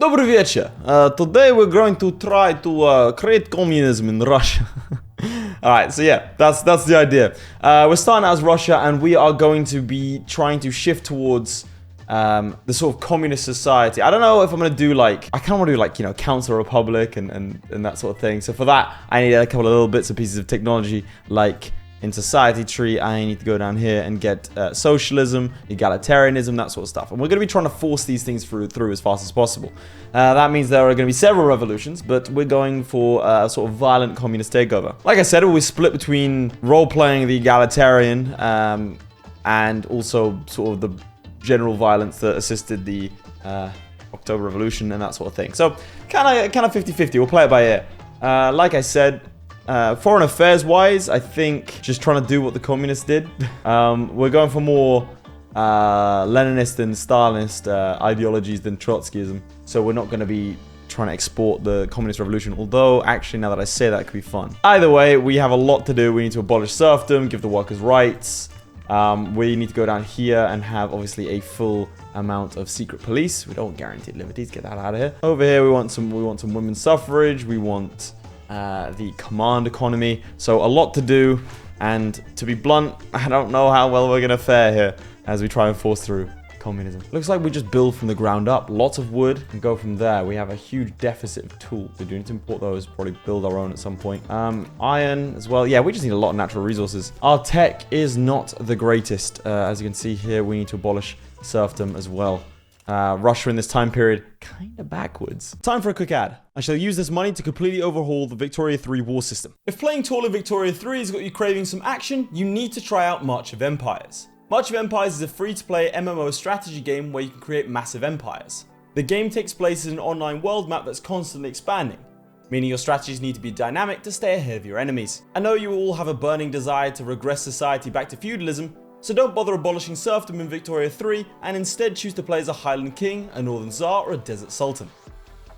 Dobry wieczór. Today we're going to try to create communism in Russia. Alright, so yeah, that's the idea. We're starting out as Russia, and we are going to be trying to shift towards the sort of communist society. I don't know if I'm going to do like, I kind of want to do like, you know, Council Republic and that sort of thing. So for that, I need a couple of little bits and pieces of technology, like in society tree, I need to go down here and get socialism, egalitarianism, that sort of stuff. And we're going to be trying to force these things through as fast as possible. That means there are going to be several revolutions, but we're going for a sort of violent communist takeover. Like I said, we'll be split between role-playing the egalitarian and also sort of the general violence that assisted the October Revolution and that sort of thing. So kind of 50-50. We'll play it by ear. Like I said, foreign affairs wise, I think just trying to do what the communists did. We're going for more Leninist and Stalinist ideologies than Trotskyism. So we're not going to be trying to export the communist revolution, although actually now that I say that, it could be fun. Either way, we have a lot to do. We need to abolish serfdom, give the workers rights. We need to go down here and have obviously a full amount of secret police. We don't guarantee liberties. Get that out of here. Over here, we want some women's suffrage. We want the command economy. So a lot to do, and to be blunt, I don't know how well we're gonna fare here as we try and force through communism. Looks like we just build from the ground up, lots of wood, and go from there. We have a huge deficit of tools. We do need to import those, probably build our own at some point. Iron as well. Yeah, we just need a lot of natural resources. Our tech is not the greatest. As you can see here, we need to abolish serfdom as well. Russia in this time period, kind of backwards. Time for a quick ad. I shall use this money to completely overhaul the Victoria 3 war system. If playing Tour of Victoria 3 has got you craving some action, you need to try out March of Empires. March of Empires is a free-to-play MMO strategy game where you can create massive empires. The game takes place in an online world map that's constantly expanding, meaning your strategies need to be dynamic to stay ahead of your enemies. I know you all have a burning desire to regress society back to feudalism, so don't bother abolishing serfdom in Victoria 3 and instead choose to play as a Highland King, a Northern Tsar, or a Desert Sultan.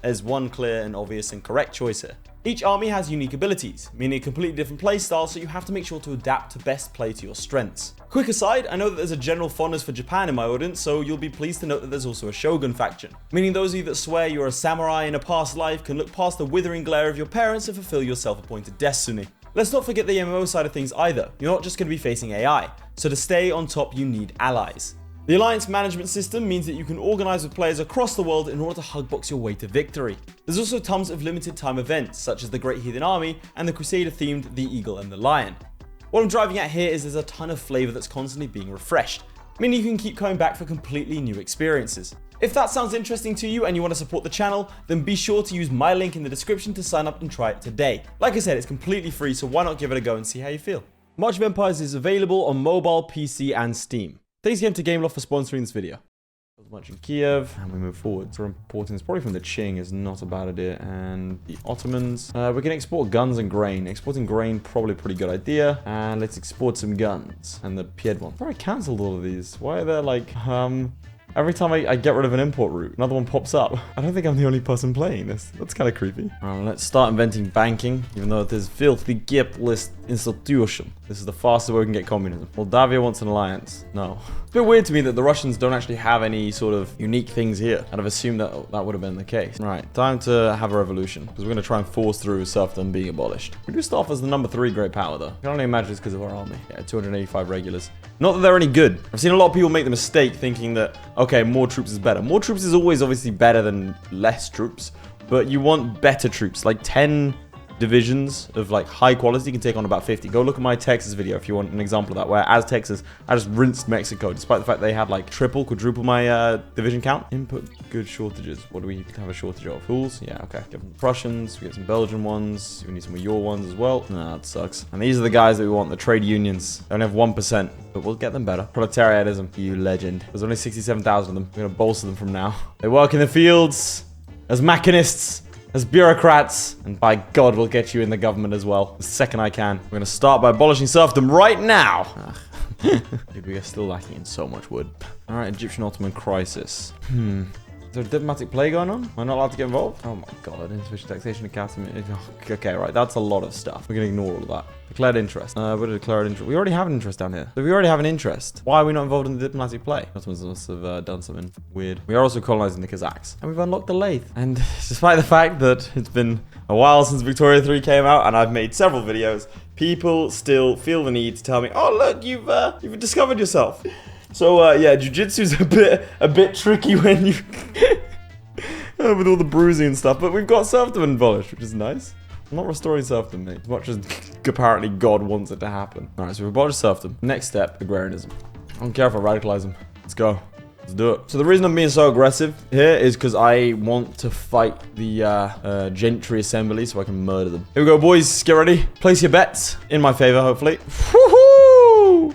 There's one clear and obvious and correct choice here. Each army has unique abilities, meaning a completely different playstyle, so you have to make sure to adapt to best play to your strengths. Quick aside, I know that there's a general fondness for Japan in my audience, so you'll be pleased to note that there's also a shogun faction, meaning those of you that swear you're a samurai in a past life can look past the withering glare of your parents and fulfill your self-appointed destiny. Let's not forget the MMO side of things either. You're not just going to be facing AI, so to stay on top you need allies. The alliance management system means that you can organize with players across the world in order to hugbox your way to victory. There's also tons of limited time events, such as the Great Heathen Army and the Crusader themed The Eagle and the Lion. What I'm driving at here is there's a ton of flavor that's constantly being refreshed, meaning you can keep coming back for completely new experiences. If that sounds interesting to you and you want to support the channel, then be sure to use my link in the description to sign up and try it today. Like I said, it's completely free, so why not give it a go and see how you feel. March of Empires is available on mobile, PC, and Steam. Thanks again to Gameloft for sponsoring this video. There's much in Kiev, and we move forward. For importance, probably from the Qing is not a bad idea, and the Ottomans. We can export guns and grain. Exporting grain, probably a pretty good idea. And let's export some guns. And the Piedmont. I cancelled all of these. Why are there like, every time I get rid of an import route, another one pops up. I don't think I'm the only person playing this. That's kind of creepy. Let's start inventing banking, even though it is filthy capitalist institution. This is the fastest way we can get communism. Moldavia wants an alliance. No. It's a bit weird to me that the Russians don't actually have any sort of unique things here. I'd have assumed that that would have been the case. Right, time to have a revolution, because we're going to try and force through serfdom being abolished. We do start off as the number 3 great power, though. I can only imagine it's because of our army. Yeah, 285 regulars. Not that they're any good. I've seen a lot of people make the mistake thinking that, okay, more troops is better. More troops is always obviously better than less troops, but you want better troops, like 10 divisions of like high quality can take on about 50. Go look at my Texas video if you want an example of that, where as Texas, I just rinsed Mexico, despite the fact they had like quadruple my division count. Input good shortages. What do we have a shortage of? Fools? Yeah, okay. Give them Prussians, we get some Belgian ones, we need some of your ones as well. Nah, that sucks. And these are the guys that we want, the trade unions. They only have 1%, but we'll get them better. Proletarianism, you legend. There's only 67,000 of them. We're gonna bolster them from now. They work in the fields as machinists, as bureaucrats, and by God, we'll get you in the government as well. The second I can. We're going to start by abolishing serfdom right now. Dude, we are still lacking in so much wood. All right, Egyptian Ottoman crisis. The there a diplomatic play going on? Am I not allowed to get involved? Oh my god, insufficient taxation academy. Okay, right, that's a lot of stuff. We're gonna ignore all of that. Declared interest. What did declared interest? We already have an interest down here. So if we already have an interest, why are we not involved in the diplomatic play? Customers must have done something weird. We are also colonizing the Kazakhs. And we've unlocked the Laith. And despite the fact that it's been a while since Victoria 3 came out, and I've made several videos, people still feel the need to tell me, oh look, you've discovered yourself. So yeah, jiu-jitsu's a bit tricky when you with all the bruising and stuff, but we've got serfdom abolished, which is nice. I'm not restoring serfdom, mate, as much as apparently God wants it to happen. Alright, so we've abolished serfdom. Next step, agrarianism. I don't care if I radicalize them. Let's go. Let's do it. So the reason I'm being so aggressive here is because I want to fight the gentry assembly so I can murder them. Here we go, boys. Get ready. Place your bets in my favor, hopefully. Woohoo!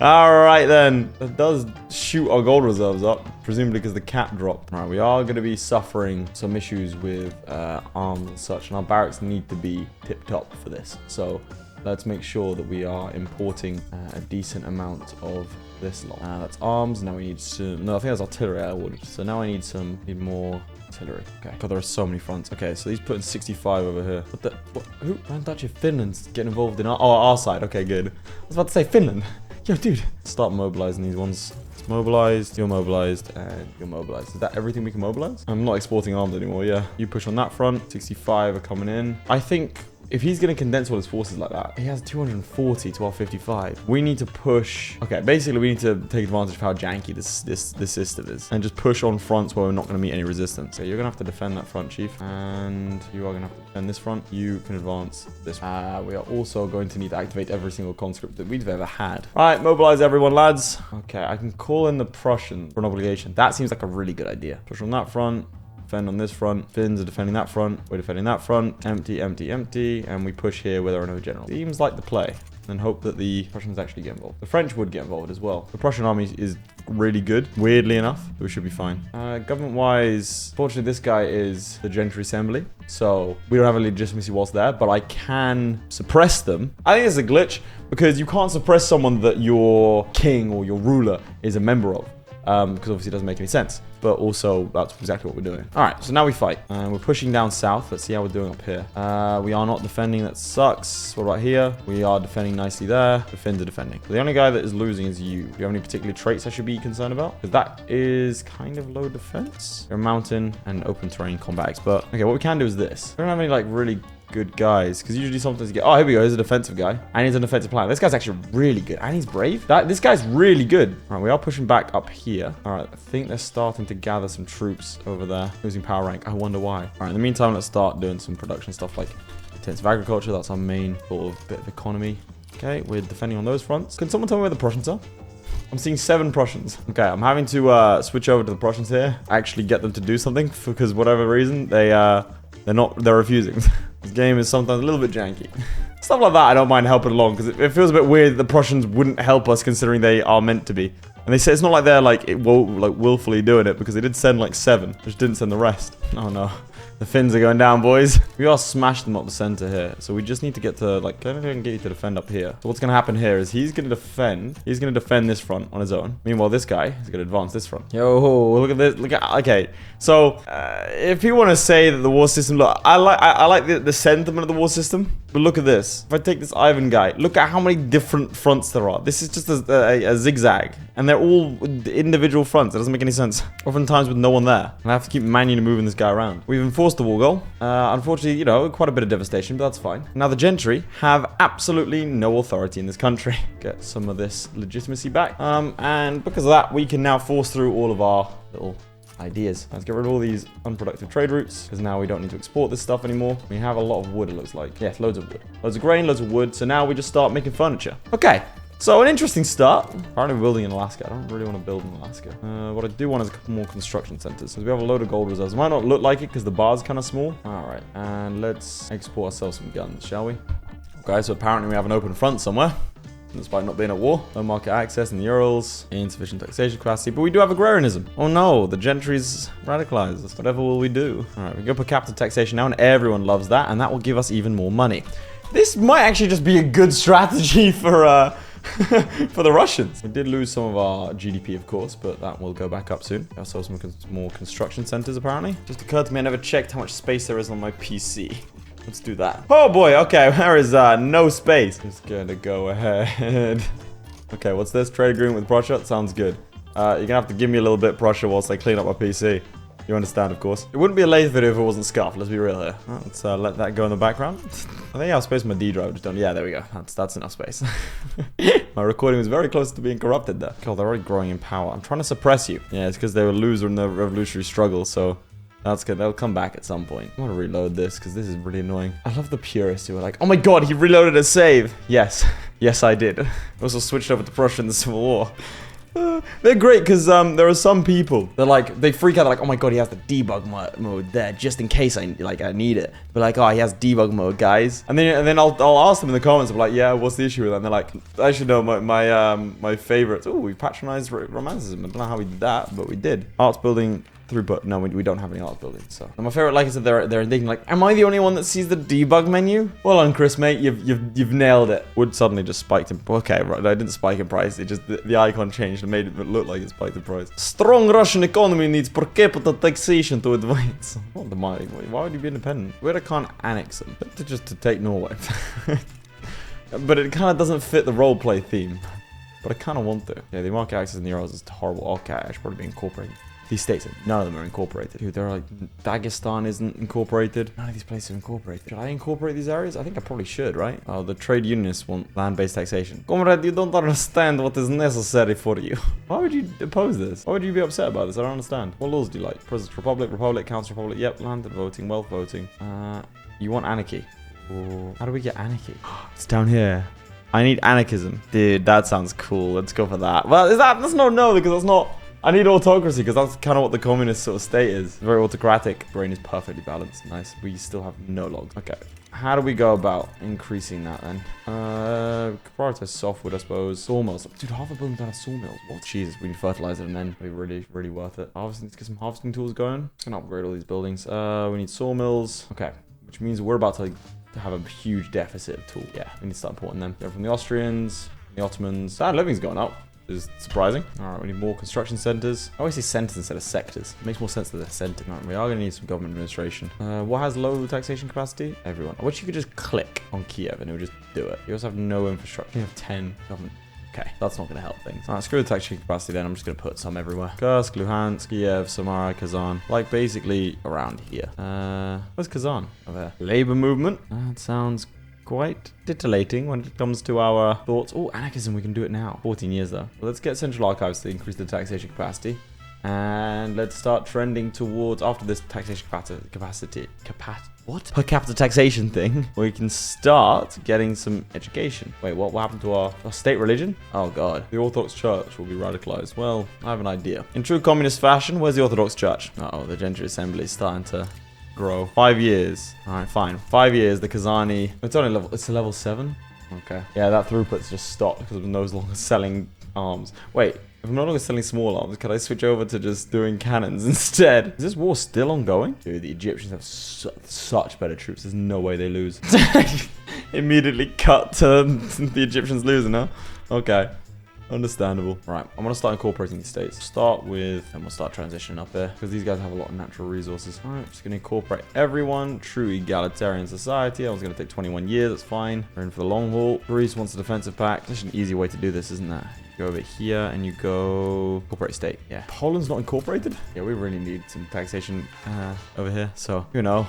Alright then. That does shoot our gold reserves up, presumably because the cap dropped. Alright, we are going to be suffering some issues with arms and such, and our barracks need to be tip-top for this. So let's make sure that we are importing a decent amount of this lot. That's arms. Now we need some... No, I think that's artillery I ordered. So now I need more artillery. Okay. God, there are so many fronts. Okay, so he's putting 65 over here. What the... What, who? Don't touch your Finland's getting involved in our side. Okay, good. I was about to say Finland. Yo, dude. Start mobilizing these ones. It's mobilized, you're mobilized, and you're mobilized. Is that everything we can mobilize? I'm not exporting arms anymore, yeah. You push on that front. 65 are coming in. I think... if he's going to condense all his forces like that, he has 240 to our 55. We need to push... Okay, basically we need to take advantage of how janky this system is. And just push on fronts where we're not going to meet any resistance. Okay, you're going to have to defend that front, Chief. And you are going to have to defend this front. You can advance this. We are also going to need to activate every single conscript that we've ever had. All right, mobilize everyone, lads. Okay, I can call in the Prussian for an obligation. That seems like a really good idea. Push on that front. Defend on this front. Finns are defending that front. We're defending that front. Empty, empty, empty. And we push here with our no general. Seems like the play. And hope that the Prussians actually get involved. The French would get involved as well. The Prussian army is really good, weirdly enough. We should be fine. Government-wise, fortunately, this guy is the gentry assembly. So we don't have a legitimacy whilst there, but I can suppress them. I think it's a glitch because you can't suppress someone that your king or your ruler is a member of. Because obviously it doesn't make any sense. But also, that's exactly what we're doing. Alright, so now we fight. We're pushing down south. Let's see how we're doing up here. We are not defending. That sucks. What about here? We are defending nicely there. The Finns are defending. So the only guy that is losing is you. Do you have any particular traits I should be concerned about? Because that is kind of low defense. You're a mountain and open terrain combat expert. Okay, what we can do is this. We don't have any, like, really good guys, because usually sometimes you get, oh, here we go, here's a defensive guy, and he's an offensive plan. This guy's actually really good, and he's brave. This guy's really good. All right, we are pushing back up here. All right, I think they're starting to gather some troops over there, losing power rank. I wonder why. All right, in the meantime, let's start doing some production stuff like intensive agriculture. That's our main sort of bit of economy. Okay, we're defending on those fronts. Can someone tell me where the Prussians are? I'm seeing 7 Prussians. Okay, I'm having to switch over to the Prussians here, actually get them to do something, because whatever reason, they're refusing. This game is sometimes a little bit janky. Stuff like that I don't mind helping along, because it feels a bit weird that the Prussians wouldn't help us considering they are meant to be. And they say it's not like they're like willfully doing it, because they did send like 7, which didn't send the rest. Oh no. The Finns are going down, boys. We are smashed them up the center here. So we just need to get to, like, can I get you to defend up here? So what's going to happen here is he's going to defend this front on his own. Meanwhile, this guy is going to advance this front. Yo, look at this. Look at, okay. So, if you want to say that the war system, look, I like the sentiment of the war system, but look at this. If I take this Ivan guy, look at how many different fronts there are. This is just a zigzag, and they're all individual fronts. It doesn't make any sense. Oftentimes with no one there. And I have to keep manually moving this guy around. We've enforced the war goal. Unfortunately, you know, quite a bit of devastation, but that's fine. Now, the gentry have absolutely no authority in this country. Get some of this legitimacy back. And because of that, we can now force through all of our little ideas. Let's get rid of all these unproductive trade routes, because now we don't need to export this stuff anymore. We have a lot of wood, it looks like. Yes, loads of wood. Loads of grain, loads of wood. So now we just start making furniture. Okay. So, an interesting start. Apparently, we're building in Alaska. I don't really want to build in Alaska. What I do want is a couple more construction centers, because we have a load of gold reserves. It might not look like it, because the bar's kind of small. All right, and let's export ourselves some guns, shall we? Okay, so apparently we have an open front somewhere, despite not being at war. No market access in the Urals, insufficient taxation capacity, but we do have agrarianism. Oh no, the gentry's radicalized us. Whatever will we do? All right, we go per capita taxation now, and everyone loves that, and that will give us even more money. This might actually just be a good strategy for for the Russians. We did lose some of our GDP, of course, but that will go back up soon. I saw some more construction centers, apparently. Just occurred to me I never checked how much space there is on my PC. Let's do that. Oh boy, okay, there is no space. Just gonna go ahead. Okay, what's this? Trade agreement with Prussia? Sounds good. You're gonna have to give me a little bit, Prussia, whilst I clean up my PC. You understand, of course. It wouldn't be a Laith video if it wasn't scuffed, let's be real here. Let's let that go in the background. I think I have space on my D drive, just don't. Yeah, there we go. That's enough space. My recording was very close to being corrupted there. God, they're already growing in power. I'm trying to suppress you. Yeah, it's because they were a loser in the revolutionary struggle, so that's good. They'll come back at some point. I want to reload this because this is really annoying. I love the purists who are like, oh my god, he reloaded a save. Yes. Yes, I did. I also switched over to Prussia in the Civil War. They're great because there are some people they're like, they freak out. They're like, oh my god, he has the debug mode there just in case I need it. But like, oh, he has debug mode, guys. And then I'll ask them in the comments. I'm like, yeah, what's the issue with that? And they're like, I should know my favorites. Oh, we patronized romanticism. I don't know how we did that, but we did. Arts building throughput. No, we don't have any art building. So and my favorite, like I said, they're thinking like, am I the only one that sees the debug menu? Well done, Chris, mate. You've nailed it. Wood suddenly just spiked in. Okay, right. I didn't spike in price. It just the icon changed and made it look like it spiked in price. Strong Russian economy needs per capita taxation to advance. What the money? Why would you be independent? Where I can't annex them? Just to take Norway. But it kind of doesn't fit the roleplay theme. But I kind of want to. Yeah, the market access in the Urals is horrible. Okay, I should probably be incorporated. These states, none of them are incorporated. Dude, they're like, Dagestan isn't incorporated. None of these places are incorporated. Should I incorporate these areas? I think I probably should, right? Oh, the trade unionists want land-based taxation. Comrade, you don't understand what is necessary for you. Why would you oppose this? Why would you be upset about this? I don't understand. What laws do you like? President Republic, Council Republic. Yep, land and voting, wealth voting. You want anarchy. Ooh. How do we get anarchy? It's down here. I need anarchism. Dude, that sounds cool. Let's go for that. Well, that's not no, because that's not... I need autocracy because that's kind of what the communist sort of state is. Very autocratic. Brain is perfectly balanced. Nice. We still have no logs. Okay. How do we go about increasing that then? Prioritize softwood, I suppose. Sawmills. Dude, half a building don't have sawmills. What? Jesus, we need fertilizer and then it'll be really, really worth it. Harvesting, let's get some harvesting tools going. Just gonna upgrade all these buildings. We need sawmills. Okay. Which means we're about to have a huge deficit of tools. Yeah, we need to start importing them. Go from the Austrians, the Ottomans. Standard living's going up. Is surprising. All right, we need more construction centers. I always say centers instead of sectors. It makes more sense that they're centered. All right, we are going to need some government administration. What has low taxation capacity? Everyone. I wish you could just click on Kiev and it would just do it. You also have no infrastructure. You have 10 government. Okay, that's not going to help things. All right, screw the taxation capacity then. I'm just going to put some everywhere. Kursk, Luhansk, Kiev, Samara, Kazan. Like basically around here. Where's Kazan? Over there. Labor movement. That sounds quite titillating when it comes to our thoughts. Oh, anarchism, we can do it now. 14 years though. Well, let's get central archives to increase the taxation capacity. And let's start trending towards, after this taxation capacity, what? Per capita taxation thing, we can start getting some education. Wait, what happened to our state religion? Oh god, the Orthodox Church will be radicalized. Well, I have an idea. In true communist fashion, where's the Orthodox Church? Uh-oh, the Gentry Assembly is starting to grow. 5 years. All right, fine. 5 years, the Kazani. It's only level, it's a level 7? Okay. Yeah, that throughput's just stopped because I'm no longer selling arms. Wait, if I'm no longer selling small arms, can I switch over to just doing cannons instead? Is this war still ongoing? Dude, the Egyptians have such better troops. There's no way they lose. Immediately cut to the Egyptians losing, huh? Okay. Understandable. Right, I'm gonna start incorporating these states. Start with, and we'll start transitioning up there because these guys have a lot of natural resources. All right, just gonna incorporate everyone. True egalitarian society. I was gonna take 21 years. That's fine. We're in for the long haul. Greece wants a defensive pact. There's an easy way to do this, isn't there? You go over here and you go incorporate state. Yeah, Poland's not incorporated. Yeah, we really need some taxation over here. So you know.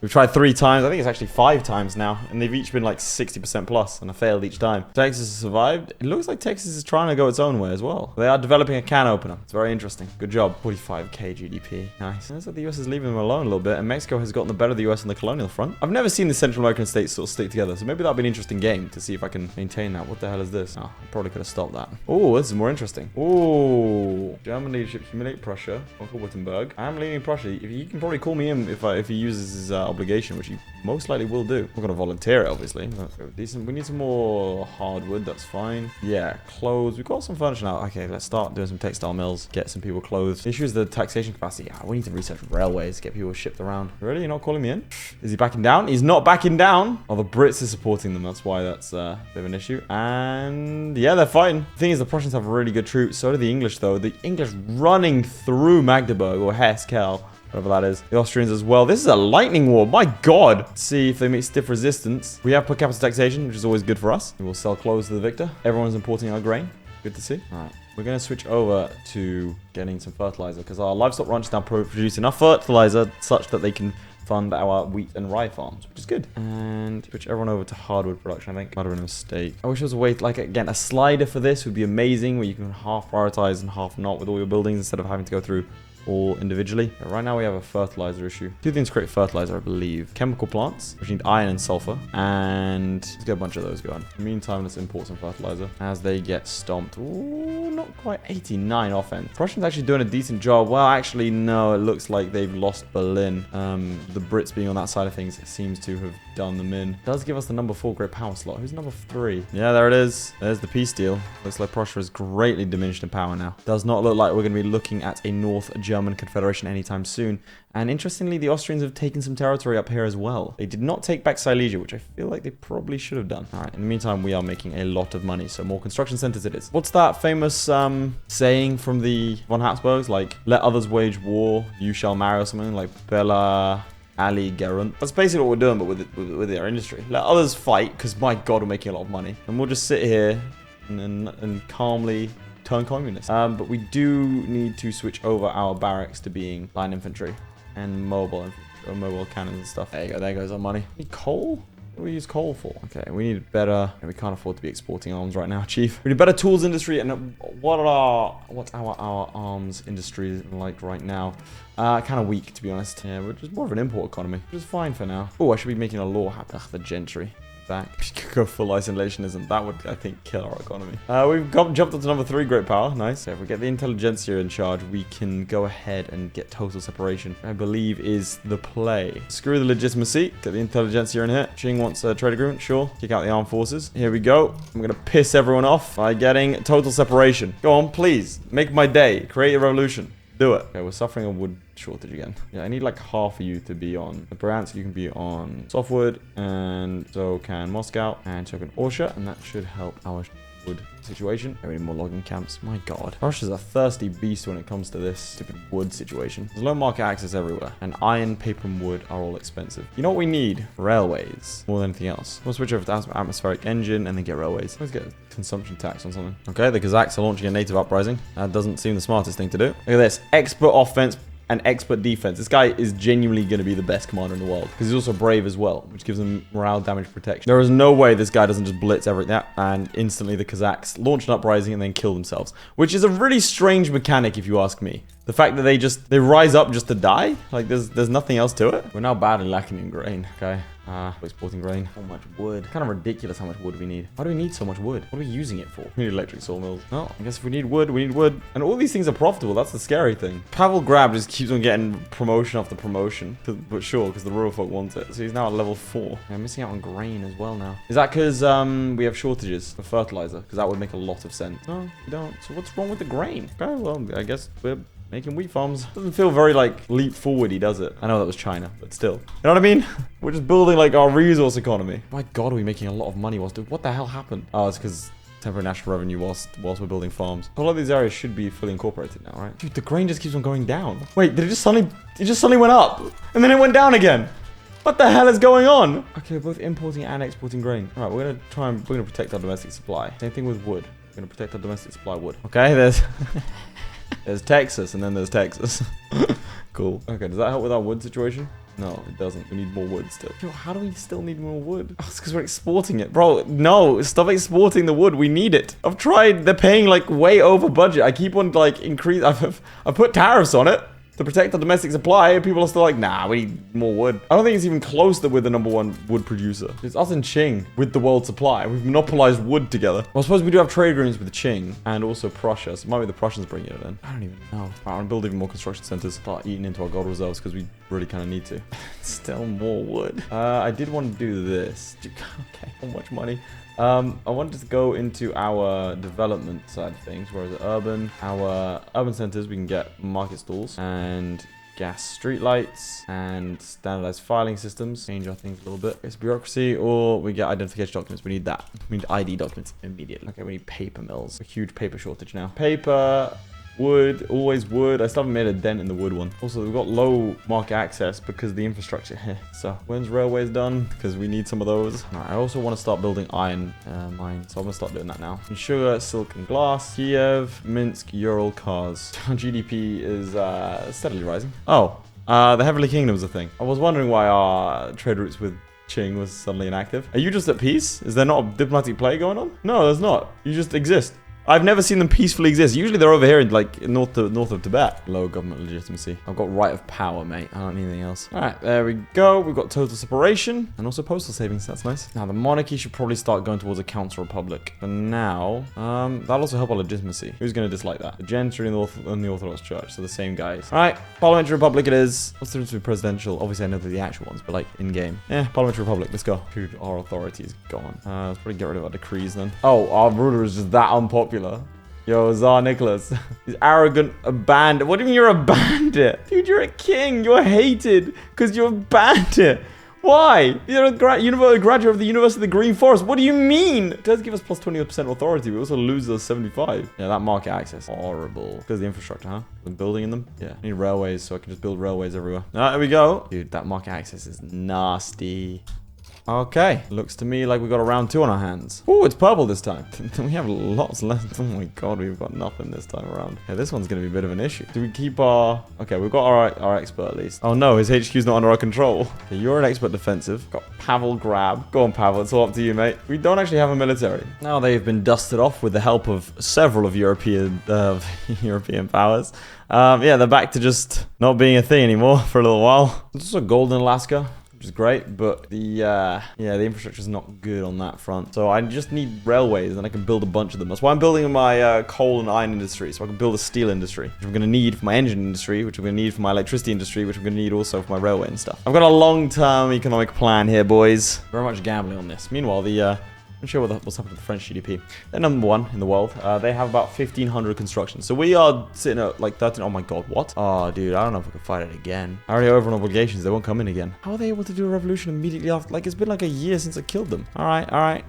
We've tried 3 times. I think it's actually 5 times now. And they've each been like 60% plus. And I failed each time. Texas has survived. It looks like Texas is trying to go its own way as well. They are developing a can opener. It's very interesting. Good job. 45k GDP. Nice. It looks like the US is leaving them alone a little bit. And Mexico has gotten the better of the US on the colonial front. I've never seen the Central American states sort of stick together. So maybe that'll be an interesting game to see if I can maintain that. What the hell is this? Oh, I probably could have stopped that. Oh, this is more interesting. Oh, German leadership humiliate Prussia. Uncle Wittenberg. I'm leaving Prussia. If he can probably call me in if he uses his obligation, which he most likely will do. We're going to volunteer it, obviously. But decent. We need some more hardwood. That's fine. Yeah, clothes. We've got some furniture now. Okay, let's start doing some textile mills. Get some people clothes. The issue is the taxation capacity. Yeah, we need to research railways. Get people shipped around. Really? You're not calling me in? Is he backing down? He's not backing down. Oh, the Brits are supporting them. That's why that's a bit of an issue. And yeah, they're fighting. The thing is, the Prussians have really good troops. So do the English, though. The English running through Magdeburg or Hesse, Kel, whatever that is. The Austrians as well. This is a lightning war. My God. Let's see if they make stiff resistance. We have per capita taxation, which is always good for us. We will sell clothes to the victor. Everyone's importing our grain. Good to see. All right. We're going to switch over to getting some fertilizer because our livestock ranch now produce enough fertilizer such that they can fund our wheat and rye farms, which is good. And switch everyone over to hardwood production, I think. Might have been a mistake. I wish there was a way, like, again, a slider for this would be amazing where you can half prioritize and half not with all your buildings instead of having to go through all individually. But right now we have a fertilizer issue. Two things create fertilizer, I believe. Chemical plants, which need iron and sulfur. And let's get a bunch of those going. In the meantime, let's import some fertilizer as they get stomped. Ooh, not quite 89 offense. Prussians actually doing a decent job. Well, actually, no, it looks like they've lost Berlin. The Brits being on that side of things seems to have done them in. It does give us the number 4 great power slot. Who's number 3? Yeah, there it is. There's the peace deal. Looks like Prussia is greatly diminished in power now. Does not look like we're going to be looking at a North German Confederation anytime soon. And interestingly, the Austrians have taken some territory up here as well. They did not take back Silesia, which I feel like they probably should have done. All right, in the meantime, we are making a lot of money, so more construction centers it is. What's that famous saying from the von Habsburgs? Like, let others wage war, you shall marry, or something like Bella Ali Gerant. That's basically what we're doing, but with our industry. Let others fight, because my God, we're making a lot of money. And we'll just sit here and calmly turn communist. But we do need to switch over our barracks to being line infantry and mobile cannons and stuff. There you go. There goes our money. Need coal? What do we use coal for? Okay, we need better. We can't afford to be exporting arms right now, Chief. We need better tools industry. And what's our arms industry like right now? Kind of weak, to be honest. Yeah, we're just more of an import economy, which is fine for now. Oh, I should be making a law happen. Ugh, the gentry. Back. We could go full isolationism. That would, I think, kill our economy. We've jumped up to number 3 great power. Nice. So if we get the intelligentsia in charge, we can go ahead and get total separation. I believe is the play. Screw the legitimacy. Get the intelligentsia in here. Qing wants a trade agreement. Sure. Kick out the armed forces. Here we go. I'm going to piss everyone off by getting total separation. Go on, please. Make my day. Create a revolution. Do it. Okay, we're suffering a wood shortage again. Yeah, I need like half of you to be on the Bryansk. You can be on softwood, and so can Moscow, and so can Orsha, and that should help our wood situation. We need more logging camps. My God. Russia's a thirsty beast when it comes to this stupid wood situation. There's low market access everywhere, and iron, paper, and wood are all expensive. You know what we need? Railways. More than anything else. We'll switch over to atmospheric engine and then get railways. Let's get a consumption tax on something. Okay, the Kazakhs are launching a native uprising. That doesn't seem the smartest thing to do. Look at this. Expert offense and expert defense. This guy is genuinely going to be the best commander in the world because he's also brave as well, which gives him morale damage protection. There is no way this guy doesn't just blitz everything and instantly the Kazakhs launch an uprising and then kill themselves, which is a really strange mechanic if you ask me. The fact that they rise up just to die, like there's nothing else to it. We're now badly lacking in grain. Okay. Exporting grain. So much wood. Kind of ridiculous how much wood we need. Why do we need so much wood? What are we using it for? We need electric sawmills. No, I guess if we need wood, we need wood. And all these things are profitable. That's the scary thing. Pavel Grab just keeps on getting promotion after promotion. But sure, because the rural folk want it. So he's now at level 4. Yeah, I'm missing out on grain as well now. Is that because we have shortages for fertilizer? Because that would make a lot of sense. No, we don't. So what's wrong with the grain? Okay, well, I guess we're making wheat farms. Doesn't feel very, like, leap forward-y, does it? I know that was China, but still. You know what I mean? We're just building, like, our resource economy. My God, are we making a lot of money whilst doing... What the hell happened? Oh, it's because temporary national revenue whilst we're building farms. A lot of these areas should be fully incorporated now, right? Dude, the grain just keeps on going down. Wait, did it just suddenly went up? And then it went down again? What the hell is going on? Okay, we're both importing and exporting grain. All right, we're going to protect our domestic supply. Same thing with wood. We're going to protect our domestic supply of wood. Okay, there's... There's Texas, and then there's Texas. Cool. Okay, does that help with our wood situation? No, it doesn't. We need more wood still. Yo, how do we still need more wood? Oh, it's because we're exporting it. Bro, no. Stop exporting the wood. We need it. I've tried. They're paying, like, way over budget. I keep on, like, I've put tariffs on it to protect the domestic supply. People are still like, nah, we need more wood. I don't think it's even close that we're the #1 wood producer. It's us and Qing with the world supply. We've monopolized wood together. Well, I suppose we do have trade agreements with Qing and also Prussia. So it might be the Prussians bringing it in. I don't even know. Right, I'm gonna build even more construction centers. Start eating into our gold reserves because we really kind of need to. Still more wood. I did want to do this. Okay, how much money? I wanted to go into our development side of things, whereas urban, our urban centers, we can get market stalls and gas streetlights and standardized filing systems. Change our things a little bit. It's bureaucracy, or we get identification documents. We need that. We need ID documents immediately. Okay, we need paper mills. A huge paper shortage now. Paper. Wood, always wood. I still haven't made a dent in the wood one. Also, we've got low market access because of the infrastructure here. So, when's railways done? Because we need some of those. Right, I also want to start building iron mines. So, I'm going to start doing that now. Sugar, silk, and glass. Kiev, Minsk, Ural, cars. GDP is steadily rising. Oh, the Heavenly Kingdom is a thing. I was wondering why our trade routes with Qing was suddenly inactive. Are you just at peace? Is there not a diplomatic play going on? No, there's not. You just exist. I've never seen them peacefully exist. Usually they're over here in like north of Tibet. Low government legitimacy. I've got right of power, mate. I don't need anything else. All right, there we go. We've got total separation and also postal savings. That's nice. Now the monarchy should probably start going towards a council republic. For now, that'll also help our legitimacy. Who's going to dislike that? The gentry and the Orthodox Church. So the same guys. All right, parliamentary republic it is. What's the difference between presidential? Obviously I know the actual ones, but like in game. Yeah, parliamentary republic. Let's go. Dude, our authority is gone. Let's probably get rid of our decrees then. Oh, our ruler is just that unpopular. Yo, Tsar Nicholas. He's arrogant, a bandit. What do you mean you're a bandit? Dude, you're a king. You're hated because you're a bandit. Why? You're a graduate of the University of the Green Forest. What do you mean? It does give us plus 20% authority. We also lose us 75. Yeah, that market access. Horrible. Because of the infrastructure, huh? We're building in them? Yeah. I need railways so I can just build railways everywhere. All right, there we go. Dude, that market access is nasty. Okay, looks to me like we got a round 2 on our hands. Oh, it's purple this time. We have lots left. Oh my god, we've got nothing this time around. Yeah, this one's going to be a bit of an issue. Do we keep our... Okay, we've got our expert at least. Oh no, his HQ's not under our control. Okay, you're an expert defensive. Got Pavel Grab. Go on, Pavel, it's all up to you, mate. We don't actually have a military. Now they've been dusted off with the help of several of European powers. Yeah, they're back to just not being a thing anymore for a little while. There's also gold in Alaska, which is great, but the infrastructure is not good on that front. So I just need railways, and I can build a bunch of them. That's why I'm building my coal and iron industry, so I can build a steel industry, which I'm going to need for my engine industry, which I'm going to need for my electricity industry, which I'm going to need also for my railway and stuff. I've got a long-term economic plan here, boys. Very much gambling on this. Meanwhile, I'm sure what's happened to the French GDP. They're number 1 in the world. They have about 1,500 constructions. So we are sitting at like 13. Oh my god, what? Oh, dude, I don't know if we can fight it again. I already over on obligations. They won't come in again. How are they able to do a revolution immediately after? Like, it's been like a year since I killed them. All right.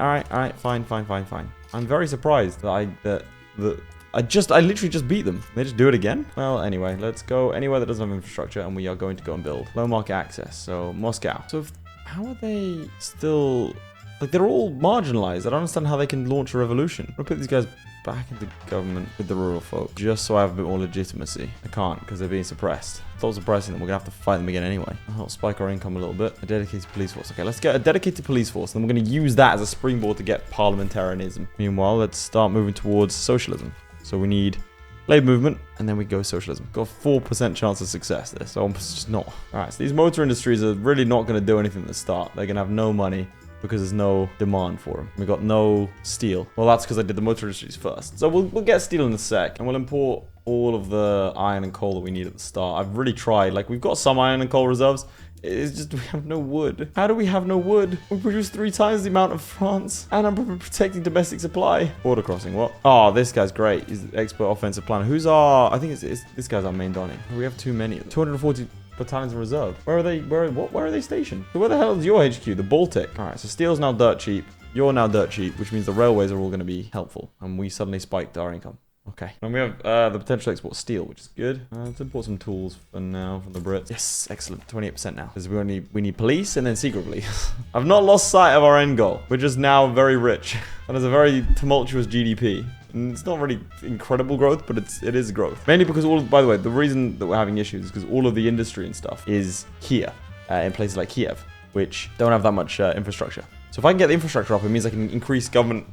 Fine. I'm very surprised that I literally just beat them. They just do it again? Well, anyway, let's go anywhere that doesn't have infrastructure, and we are going to go and build. Low market access. So Moscow. So how are they still... Like, they're all marginalized. I don't understand how they can launch a revolution. I'm gonna put these guys back into government with the rural folk, just so I have a bit more legitimacy. I can't, because they're being suppressed. It's all suppressing them. We're gonna have to fight them again anyway. I'll spike our income a little bit. A dedicated police force. Okay, let's get a dedicated police force, and then we're gonna use that as a springboard to get parliamentarianism. Meanwhile, let's start moving towards socialism. So we need labor movement, and then we go socialism. Got a 4% chance of success there, so it's just not. All right, so these motor industries are really not gonna do anything at the start. They're gonna have no money, because there's no demand for them. We got no steel. Well, that's because I did the motor industries first. So we'll get steel in a sec, and we'll import all of the iron and coal that we need at the start. I've really tried. Like, we've got some iron and coal reserves. It's just we have no wood. How do we have no wood? We produce 3 times the amount of France, and I'm protecting domestic supply. Border crossing, what? Oh, this guy's great. He's the expert offensive planner. Who's our... I think it's this guy's our main Donny. We have too many. 240... battalions in reserve. Where are they? Where are they stationed? So where the hell is your HQ? The Baltic. All right, so steel's now dirt cheap. You're now dirt cheap, which means the railways are all going to be helpful, and we suddenly spiked our income. Okay. And we have the potential to export steel, which is good. Let's import some tools for now from the Brits. Yes, excellent. 28% now. Because we need police and then secret police. I've not lost sight of our end goal. We're just now very rich. That is a very tumultuous GDP. And it's not really incredible growth, but it is growth. Mainly because by the way, the reason that we're having issues is because all of the industry and stuff is here in places like Kiev, which don't have that much infrastructure. So if I can get the infrastructure up, it means I can increase government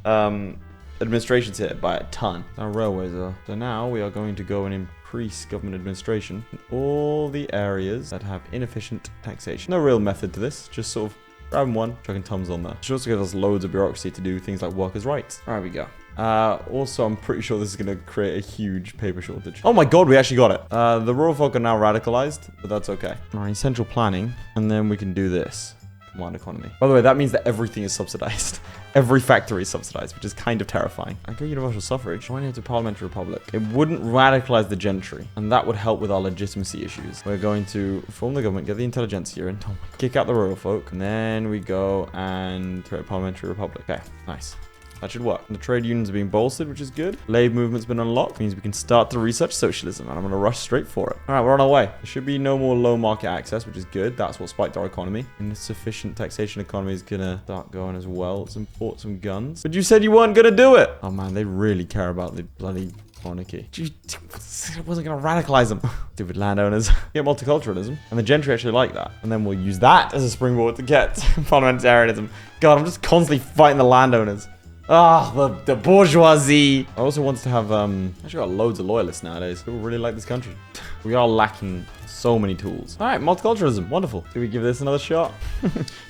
administrations here by a ton. Our railways are. So now we are going to go and increase government administration in all the areas that have inefficient taxation. No real method to this, just sort of grab one, chucking tums on there. It should also give us loads of bureaucracy to do things like workers' rights. There we go. Also, I'm pretty sure this is going to create a huge paper shortage. Oh my god, we actually got it. The rural folk are now radicalized, but that's okay. All right, central planning, and then we can do this. Command economy. By the way, that means that everything is subsidized. Every factory is subsidized, which is kind of terrifying. I go universal suffrage. Why do you have to parliamentary republic? It wouldn't radicalize the gentry, and that would help with our legitimacy issues. We're going to form the government, get the intelligentsia in, kick out the rural folk, and then we go and create a parliamentary republic. Okay, nice. That should work. The trade unions are being bolstered, which is good. Labor movement's been unlocked. Means we can start to research socialism, and I'm going to rush straight for it. All right, we're on our way. There should be no more low market access, which is good. That's what spiked our economy. And the sufficient taxation economy is going to start going as well. Let's import some guns. But you said you weren't going to do it. Oh, man, they really care about the bloody monarchy. I wasn't going to radicalize them. Stupid landowners. Get multiculturalism. And the gentry actually like that. And then we'll use that as a springboard to get parliamentarianism. God, I'm just constantly fighting the landowners. Ah, the bourgeoisie. I also want to have, actually got loads of loyalists nowadays. People really like this country. We are lacking so many tools. All right, multiculturalism. Wonderful. Do we give this another shot?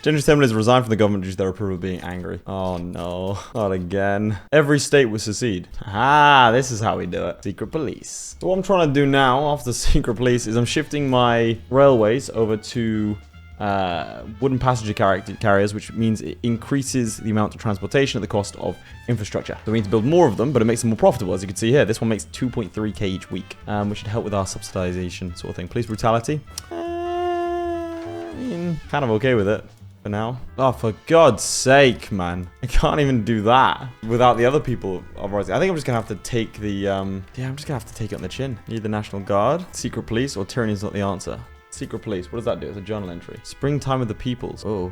Gentry assemblies resigned from the government due to their approval of being angry. Oh, no. Not again. Every state will secede. Ah, this is how we do it. Secret police. So what I'm trying to do now after secret police is I'm shifting my railways over to wooden passenger carriers, which means it increases the amount of transportation at the cost of infrastructure. So we need to build more of them, but it makes them more profitable. As you can see here, this one makes 2.3k each week, which should help with our subsidization sort of thing. Police brutality. I mean, kind of okay with it for now. Oh, for God's sake, man. I can't even do that without the other people uprising. I think I'm just gonna have to take the, yeah, I'm just gonna have to take it on the chin. Need the National Guard, secret police, or tyranny is not the answer. Secret police. What does that do? It's a journal entry. Springtime of the peoples. Oh.